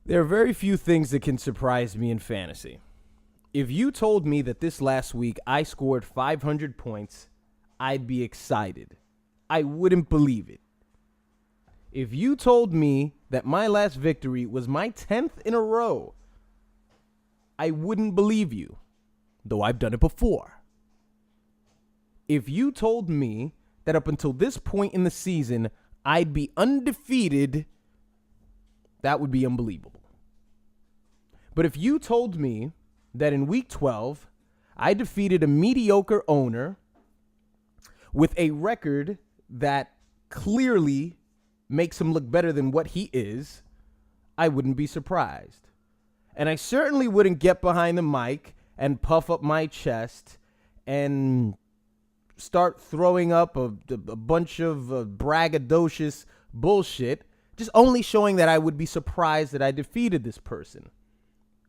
There are very few things that can surprise me in fantasy. If you told me that this last week I scored 500 points, I'd be excited. I wouldn't believe it. If you told me that my last victory was my 10th in a row, I wouldn't believe you, though I've done it before. If you told me that up until this point in the season, I'd be undefeated, that would be unbelievable. But if you told me that in week 12, I defeated a mediocre owner with a record that clearly makes him look better than what he is, I wouldn't be surprised. And I certainly wouldn't get behind the mic and puff up my chest and start throwing up a bunch of braggadocious bullshit, just only showing that I would be surprised that I defeated this person.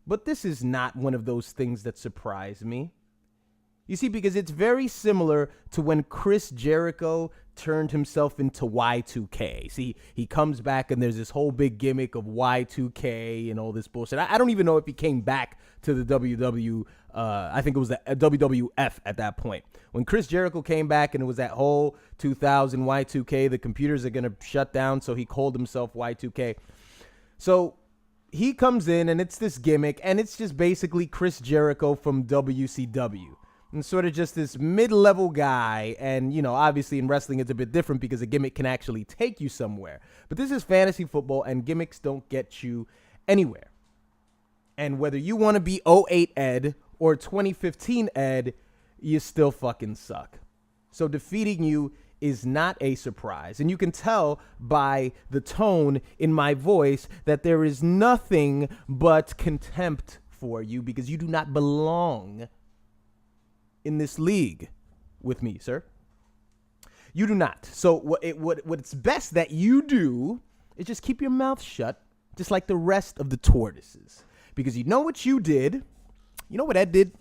But this is not one of those things that surprise me. You see, because it's very similar to when Chris Jericho turned himself into Y2K. See, he comes back and there's this whole big gimmick of Y2K and all this bullshit. I don't even know if he came back to the I think it was the WWF at that point. When Chris Jericho came back and it was that whole 2000 Y2K, the computers are going to shut down, so he called himself Y2K. So he comes in and it's this gimmick, and it's just basically Chris Jericho from WCW. And sort of just this mid-level guy. And, you know, obviously in wrestling it's a bit different because a gimmick can actually take you somewhere. But this is fantasy football, and gimmicks don't get you anywhere. And whether you want to be 08 Ed or 2015 Ed, you still fucking suck. So defeating you is not a surprise. And you can tell by the tone in my voice that there is nothing but contempt for you because you do not belong in this league with me, sir. You do not. So what's best that you do is just keep your mouth shut, just like the rest of the tortoises. Because you know what you did. You know what Ed did?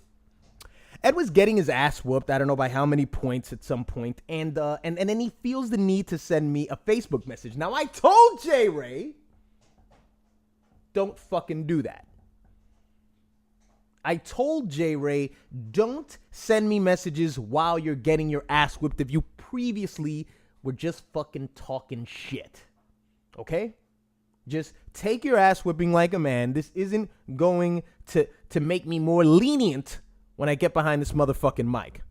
Ed was getting his ass whooped, I don't know by how many points at some point, and then he feels the need to send me a Facebook message. Now, I told J. Ray, don't fucking do that. I told J. Ray, don't send me messages while you're getting your ass whipped if you previously were just fucking talking shit. Okay? Just take your ass whipping like a man. This isn't going to make me more lenient when I get behind this motherfucking mic.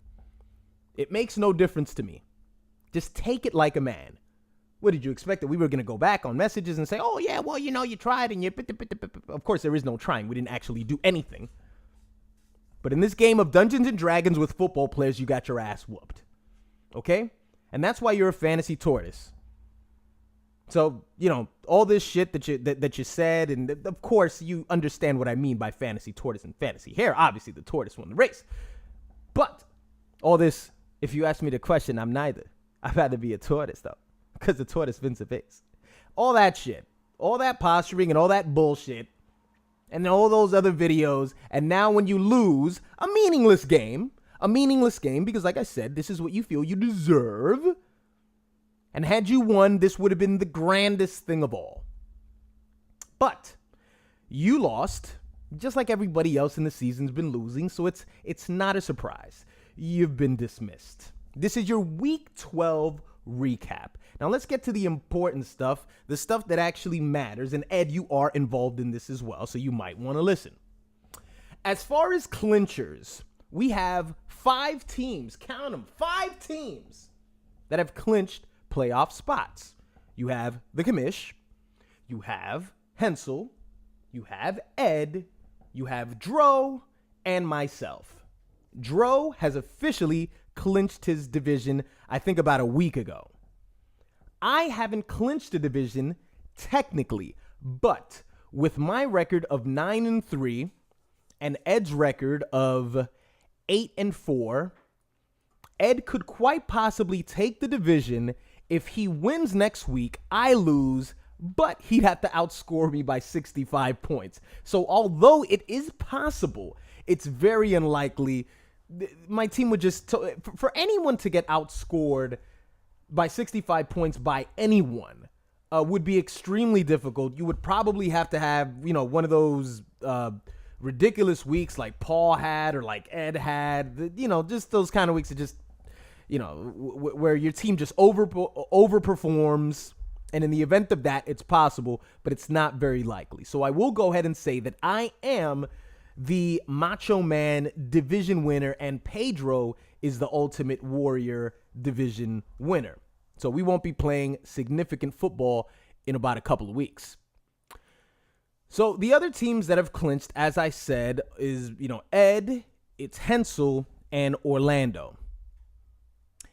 It makes no difference to me. Just take it like a man. What did you expect? That we were going to go back on messages and say, oh, yeah, well, you know, you tried and you... Of course, there is no trying. We didn't actually do anything. But in this game of Dungeons and Dragons with football players, you got your ass whooped. Okay? And that's why you're a fantasy tortoise. So, you know, all this shit that you said, and of course you understand what I mean by fantasy tortoise and fantasy hare. Obviously, the tortoise won the race. But all this, if you ask me the question, I'm neither. I'd rather be a tortoise, though, because the tortoise wins the face. All that shit, all that posturing and all that bullshit, and all those other videos, and now when you lose, a meaningless game, because like I said, this is what you feel you deserve. And had you won, this would have been the grandest thing of all. But you lost, just like everybody else in the season's been losing, so it's not a surprise. You've been dismissed. This is your Week 12 recap. Now let's get to the important stuff, the stuff that actually matters. And Ed, you are involved in this as well, so you might want to listen. As far as clinchers, we have 5 teams, count them, 5 teams that have clinched playoff spots. You have the Commish, you have Hensel, you have Ed, you have Dro, and myself. Dro has officially clinched his division, I think about a week ago. I haven't clinched a division technically, but with my record of 9-3 and Ed's record of 8-4, Ed could quite possibly take the division. If he wins next week, I lose, but he'd have to outscore me by 65 points. So although it is possible, it's very unlikely. My team would just, for anyone to get outscored by 65 points by anyone, would be extremely difficult. You would probably have to have, one of those ridiculous weeks like Paul had or like Ed had, just those kind of weeks that just, where your team just overperforms. And in the event of that, it's possible, but it's not very likely. So I will go ahead and say that I am the Macho Man division winner, and Pedro is the Ultimate Warrior division winner. So we won't be playing significant football in about a couple of weeks. So the other teams that have clinched, as I said, is, Ed, it's Hensel, and Orlando.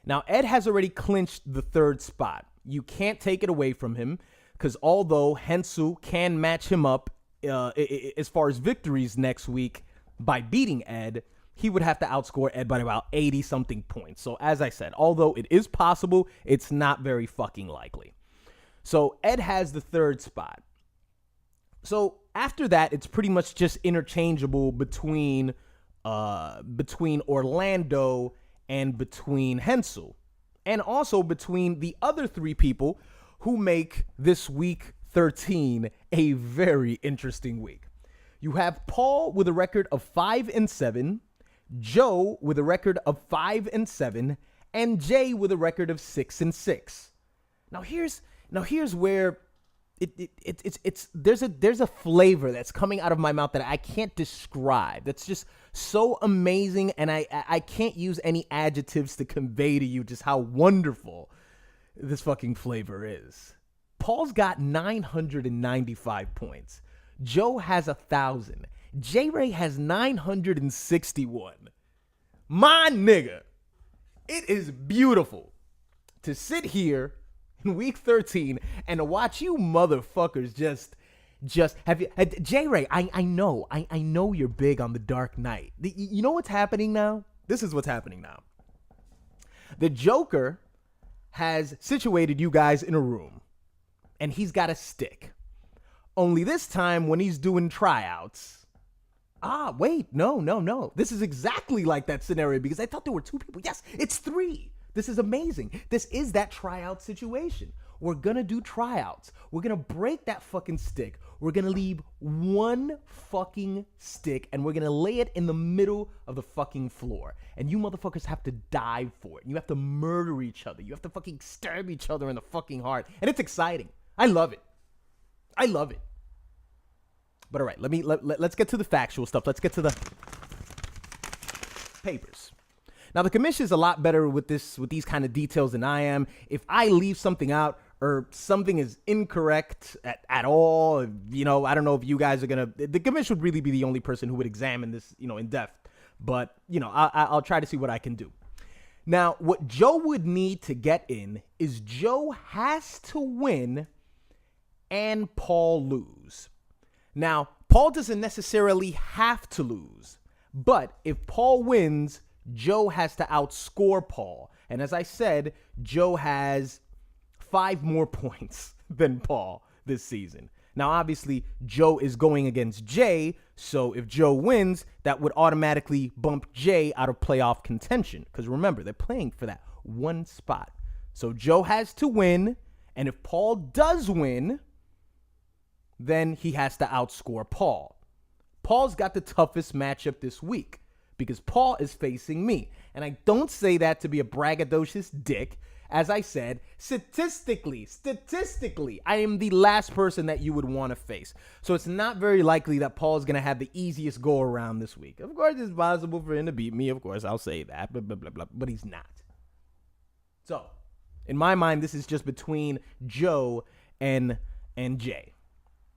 Now, Ed has already clinched the third spot. You can't take it away from him, because although Hensel can match him up as far as victories next week by beating Ed, he would have to outscore Ed by about 80-something points. So as I said, although it is possible, it's not very fucking likely. So Ed has the third spot. So after that, it's pretty much just interchangeable between Orlando and between Hensel, and also between the other three people who make this week 13 a very interesting week. You have Paul with a record of 5-7, Joe with a record of 5-7, and Jay with a record of 6-6. Now here's where there's a flavor that's coming out of my mouth that I can't describe. That's just so amazing, and I can't use any adjectives to convey to you just how wonderful this fucking flavor is. Paul's got 995 points. Joe has 1,000. J-Ray has 961. My nigga, it is beautiful to sit here in week 13 and to watch you motherfuckers just have you, J-Ray, I know you're big on the Dark Knight. You know what's happening now? This is what's happening now. The Joker has situated you guys in a room, and he's got a stick. Only this time when he's doing tryouts. Wait, no. This is exactly like that scenario, because I thought there were two people. Yes, it's three. This is amazing. This is that tryout situation. We're going to do tryouts. We're going to break that fucking stick. We're going to leave one fucking stick, and we're going to lay it in the middle of the fucking floor. And you motherfuckers have to die for it. You have to murder each other. You have to fucking stab each other in the fucking heart. And it's exciting. I love it. But all right, let's get to the factual stuff. Let's get to the papers. Now, the commission is a lot better with these kind of details than I am. If I leave something out or something is incorrect at all, I don't know if you guys are the commission would really be the only person who would examine this, in depth. But, I'll try to see what I can do. Now, what Joe would need to get in is Joe has to win and Paul lose. Now, Paul doesn't necessarily have to lose, but if Paul wins, Joe has to outscore Paul. And as I said, Joe has 5 more points than Paul this season. Now, obviously, Joe is going against Jay, so if Joe wins, that would automatically bump Jay out of playoff contention. Because remember, they're playing for that one spot. So Joe has to win, and if Paul does win, then he has to outscore Paul. Paul's got the toughest matchup this week because Paul is facing me. And I don't say that to be a braggadocious dick. As I said, statistically, I am the last person that you would want to face. So it's not very likely that Paul's going to have the easiest go around this week. Of course, it's possible for him to beat me. Of course, I'll say that, but he's not. So, in my mind, this is just between Joe and Jay.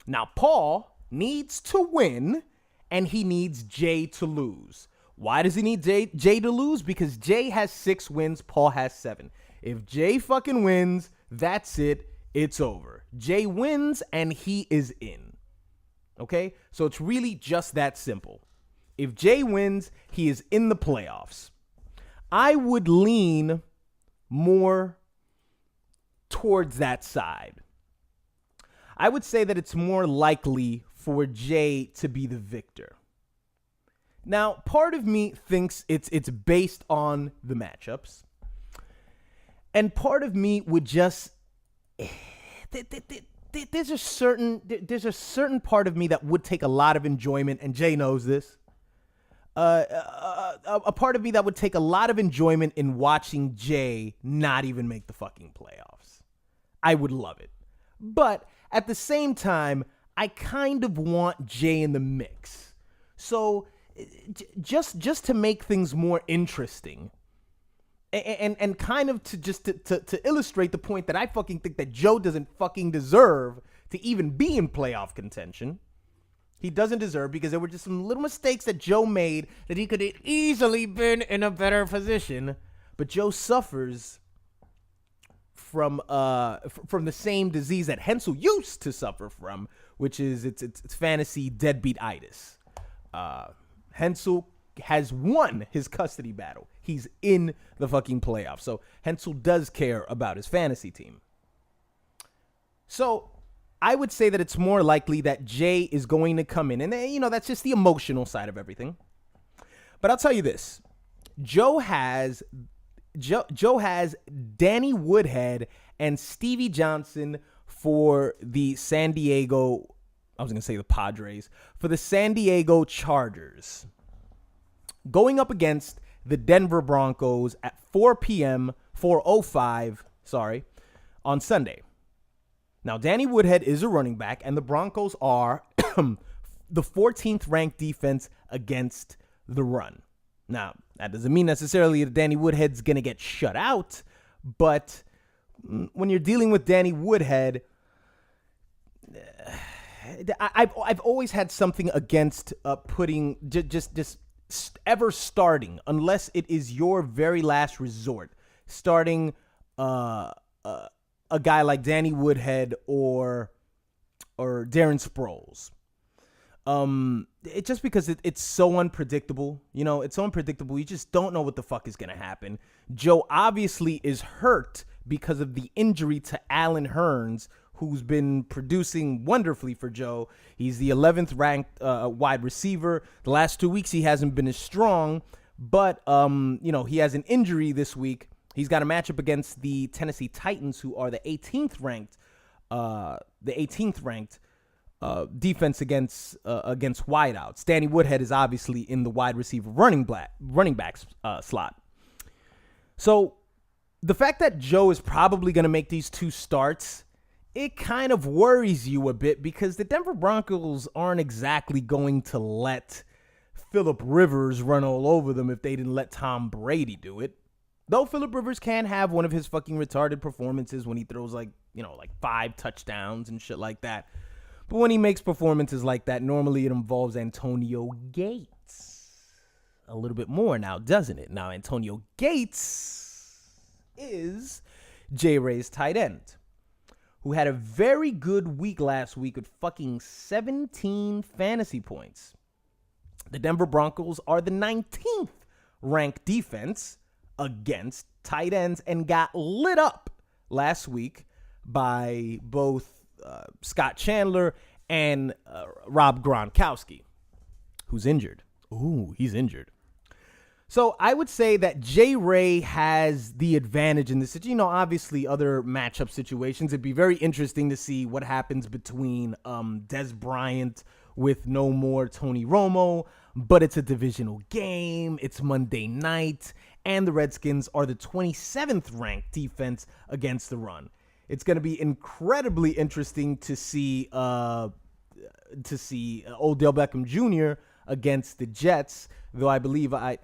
Now, Paul needs to win, and he needs Jay to lose. Why does he need Jay to lose? Because Jay has 6 wins, Paul has 7. If Jay fucking wins, that's it. It's over. Jay wins, and he is in. Okay? So it's really just that simple. If Jay wins, he is in the playoffs. I would lean more towards that side. I would say that it's more likely for Jay to be the victor. Now, part of me thinks it's based on the matchups. And part of me would just, there's a certain part of me that would take a lot of enjoyment, and Jay knows this. A part of me that would take a lot of enjoyment in watching Jay not even make the fucking playoffs. I would love it. But at the same time, I kind of want Jay in the mix. So just to make things more interesting, and kind of to illustrate the point that I fucking think that Joe doesn't fucking deserve to even be in playoff contention. He doesn't deserve, because there were just some little mistakes that Joe made that he could have easily been in a better position. But Joe suffers from the same disease that Hensel used to suffer from, which is it's fantasy deadbeat-itis. Hensel has won his custody battle. He's in the fucking playoffs. So Hensel does care about his fantasy team. So I would say that it's more likely that Jay is going to come in. And, that's just the emotional side of everything. But I'll tell you this. Joe has Danny Woodhead and Stevie Johnson for the San Diego, I was going to say the Padres, for the San Diego Chargers, going up against the Denver Broncos at 4 p.m., 4:05, on Sunday. Now, Danny Woodhead is a running back, and the Broncos are the 14th ranked defense against the run. Now, that doesn't mean necessarily that Danny Woodhead's going to get shut out, but when you're dealing with Danny Woodhead, I've always had something against putting just ever starting, unless it is your very last resort, starting a guy like Danny Woodhead or Darren Sproles. It just because it's so unpredictable. It's so unpredictable. You just don't know what the fuck is going to happen. Joe obviously is hurt because of the injury to Allen Hurns, who's been producing wonderfully for Joe. He's the 11th ranked wide receiver. The last 2 weeks he hasn't been as strong, but he has an injury this week. He's got a matchup against the Tennessee Titans, who are the 18th ranked defense against wideouts. Danny Woodhead is obviously in the wide receiver running back slot. So the fact that Joe is probably going to make these two starts, it kind of worries you a bit, because the Denver Broncos aren't exactly going to let Phillip Rivers run all over them if they didn't let Tom Brady do it. Though Phillip Rivers can have one of his fucking retarded performances when he throws like 5 touchdowns and shit like that. But when he makes performances like that, normally it involves Antonio Gates a little bit more now, doesn't it? Now, Antonio Gates is J. Ray's tight end, who had a very good week last week with fucking 17 fantasy points. The Denver Broncos are the 19th ranked defense against tight ends and got lit up last week by both Scott Chandler and Rob Gronkowski, who's injured. Ooh, he's injured. So I would say that J. Ray has the advantage in this. Obviously other matchup situations, it'd be very interesting to see what happens between Dez Bryant with no more Tony Romo, but it's a divisional game. It's Monday night, and the Redskins are the 27th ranked defense against the run. It's going to be incredibly interesting to see Odell Beckham Jr. against the Jets, though I believe that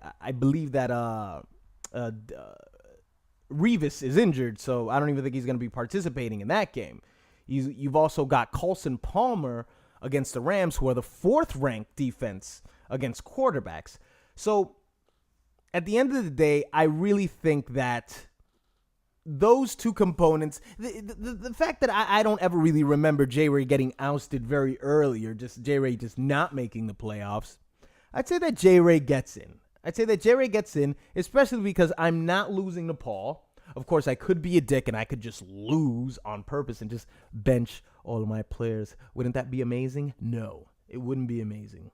Revis is injured, so I don't even think he's going to be participating in that game. You've also got Coulson Palmer against the Rams, who are the 4th ranked defense against quarterbacks. So at the end of the day, I really think that those two components, the fact that I don't ever really remember J. Ray getting ousted very early, or just J. Ray just not making the playoffs, I'd say that J. Ray gets in. Especially because I'm not losing to Paul. Of course, I could be a dick and I could just lose on purpose and just bench all of my players. Wouldn't that be amazing? No, it wouldn't be amazing.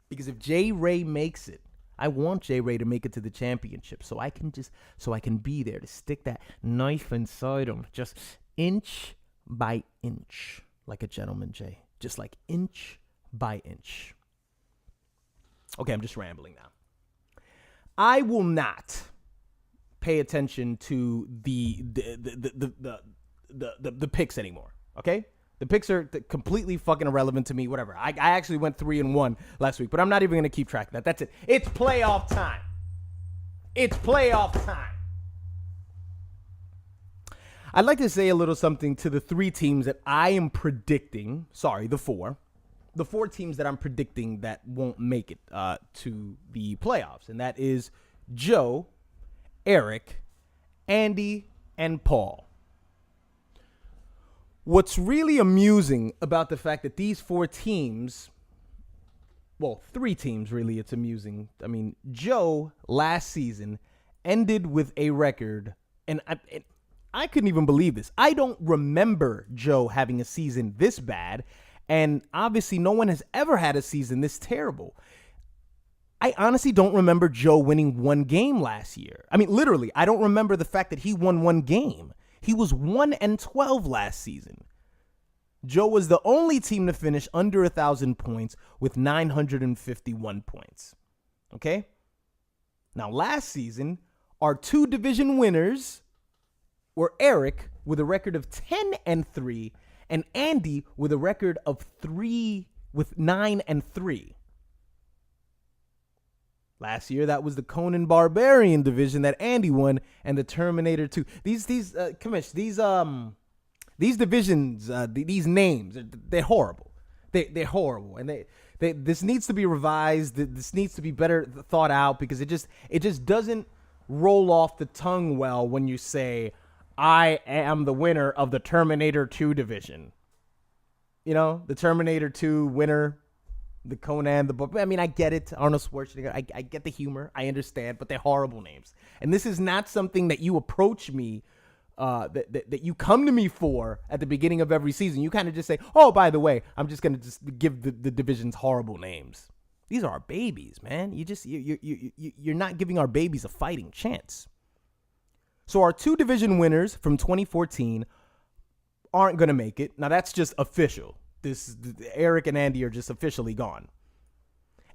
Because if J. Ray makes it, I want J. Ray to make it to the championship, so I can be there to stick that knife inside him, just inch by inch, like a gentleman, Jay. Just like inch by inch. Okay, I'm just rambling now. I will not pay attention to the picks anymore. Okay, the picks are completely fucking irrelevant to me. Whatever. I actually went 3-1 last week, but I'm not even gonna keep track of that. That's it. It's playoff time. It's playoff time. I'd like to say a little something to the three teams that I am predicting. Sorry, the four teams that I'm predicting that won't make it to the playoffs, and that is Joe, Eric, Andy, and Paul. What's really amusing about the fact that these four teams, well, three teams really, it's amusing. I mean, Joe last season ended with a record, and I couldn't even believe this. I don't remember Joe having a season this bad, and obviously no one has ever had a season this terrible. I honestly don't remember Joe winning one game last year. I mean, literally, I don't remember the fact that he won one game. He was 1-12 last season. Joe was the only team to finish under 1,000 points with 951 points. Okay? Now, last season, our two division winners were Eric with a record of 10-3 and Andy with a record of 9-3. Last year, that was the Conan Barbarian division that Andy won, and the Terminator 2. These divisions, these names, they're horrible. They're horrible, and this needs to be revised. This needs to be better thought out because it just doesn't roll off the tongue well when you say, I am the winner of the Terminator 2 division. You know, the Terminator 2 winner. The Conan, I mean, I get it. Arnold Schwarzenegger. I get the humor. I understand, but they're horrible names. And this is not something that you approach me, that you come to me for at the beginning of every season. You kind of just say, oh, by the way, I'm just going to just give the divisions horrible names. These are our babies, man. You're not giving our babies a fighting chance. So our two division winners from 2014 aren't going to make it. Now, that's just official. Eric and Andy are just officially gone.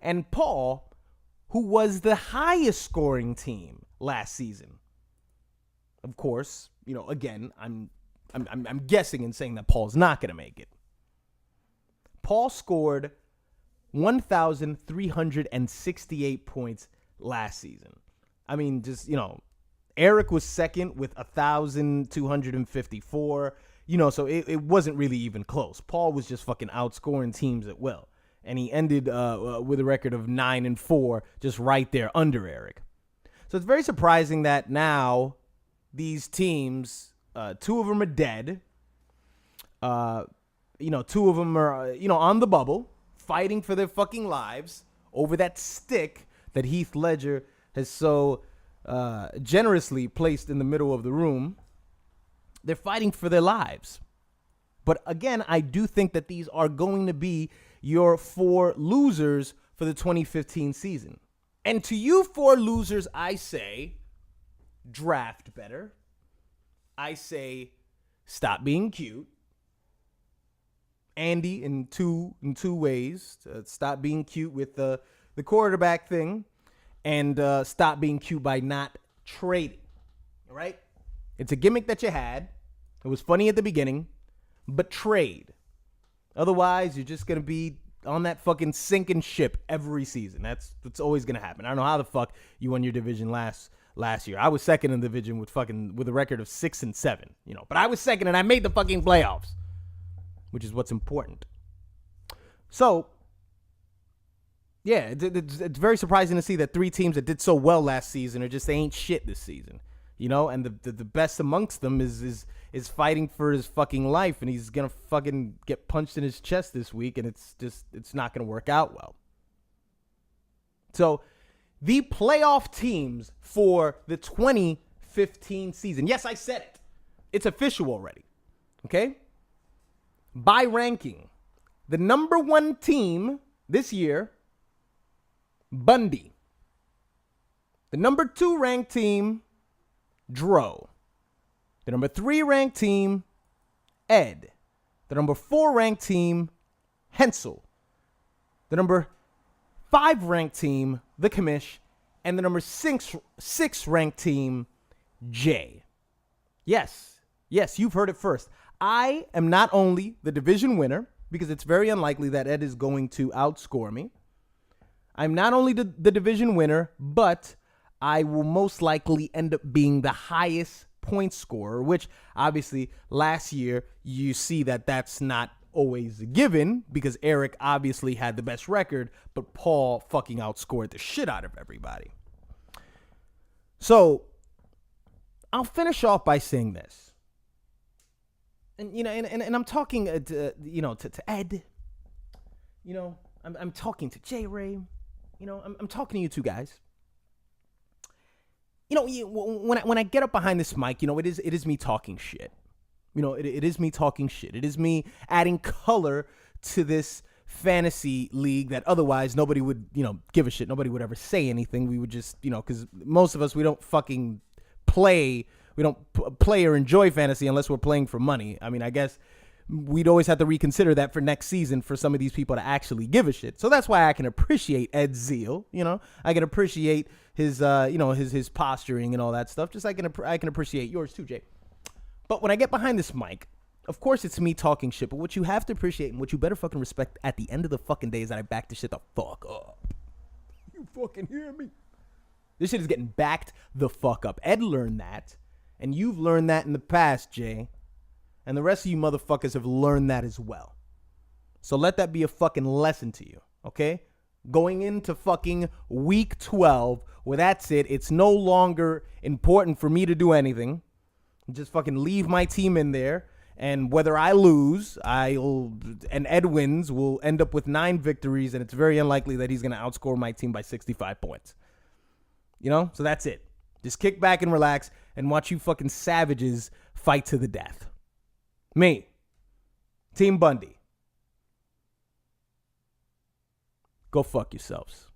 And Paul, who was the highest scoring team last season. Of course, you know, again, I'm guessing and saying that Paul's not going to make it. Paul scored 1,368 points last season. I mean, just, you know, Eric was second with 1,254. You know, so it wasn't really even close. Paul was just fucking outscoring teams at will. And he ended with a record of 9-4, just right there under Eric. So it's very surprising that now these teams, two of them are dead. You know, two of them are, you know, on the bubble, fighting for their fucking lives over that stick that Heath Ledger has so generously placed in the middle of the room. They're fighting for their lives. But again, I do think that these are going to be your four losers for the 2015 season. And to you four losers, I say, draft better. I say, stop being cute. Andy, in two ways, stop being cute with the quarterback thing, and stop being cute by not trading. All right? It's a gimmick that you had. It was funny at the beginning, but trade. Otherwise, you're just going to be on that fucking sinking ship every season. That's always going to happen. I don't know how the fuck you won your division last year. I was second in the division with a record of 6-7, you know. But I was second and I made the fucking playoffs, which is what's important. So, yeah, it's very surprising to see that three teams that did so well last season they ain't shit this season. You know, and the best amongst them is fighting for his fucking life, and he's gonna fucking get punched in his chest this week, and it's not gonna work out well. So, the playoff teams for the 2015 season. Yes, I said it. It's official already. Okay? By ranking, the number one team this year, Bundy. The number 2 ranked team, Dro. The number 3 ranked team, Ed. The number 4 ranked team, Hensel. The number 5 ranked team, the Commish. And the number 6 ranked team, Jay. Yes, you've heard it first. I am not only the division winner, because it's very unlikely that Ed is going to outscore me. I'm not only the division winner, but I will most likely end up being the highest point scorer, which obviously last year you see that that's not always a given because Eric obviously had the best record, but Paul fucking outscored the shit out of everybody. So I'll finish off by saying this. And, you know, and I'm talking, to Ed. You know, I'm talking to J Ray. You know, I'm talking to you two guys. You know, when I get up behind this mic, you know, it is me talking shit. You know, it is me talking shit. It is me adding color to this fantasy league that otherwise nobody would, you know, give a shit. Nobody would ever say anything. We would just, you know, because most of us, we don't fucking play. We don't play or enjoy fantasy unless we're playing for money. I mean, I guess we'd always have to reconsider that for next season for some of these people to actually give a shit. So that's why I can appreciate Ed's zeal. You know, I can appreciate his, his posturing and all that stuff. Just like I can appreciate yours too, Jay. But when I get behind this mic, of course it's me talking shit. But what you have to appreciate and what you better fucking respect at the end of the fucking day is that I back this shit the fuck up. You fucking hear me? This shit is getting backed the fuck up. Ed learned that. And you've learned that in the past, Jay. And the rest of you motherfuckers have learned that as well. So let that be a fucking lesson to you, okay? Going into fucking week 12, where that's it. It's no longer important for me to do anything. Just fucking leave my team in there. And whether I lose, and Ed wins, will end up with 9 victories. And it's very unlikely that he's going to outscore my team by 65 points. You know? So that's it. Just kick back and relax and watch you fucking savages fight to the death. Me, Team Bundy. Go fuck yourselves.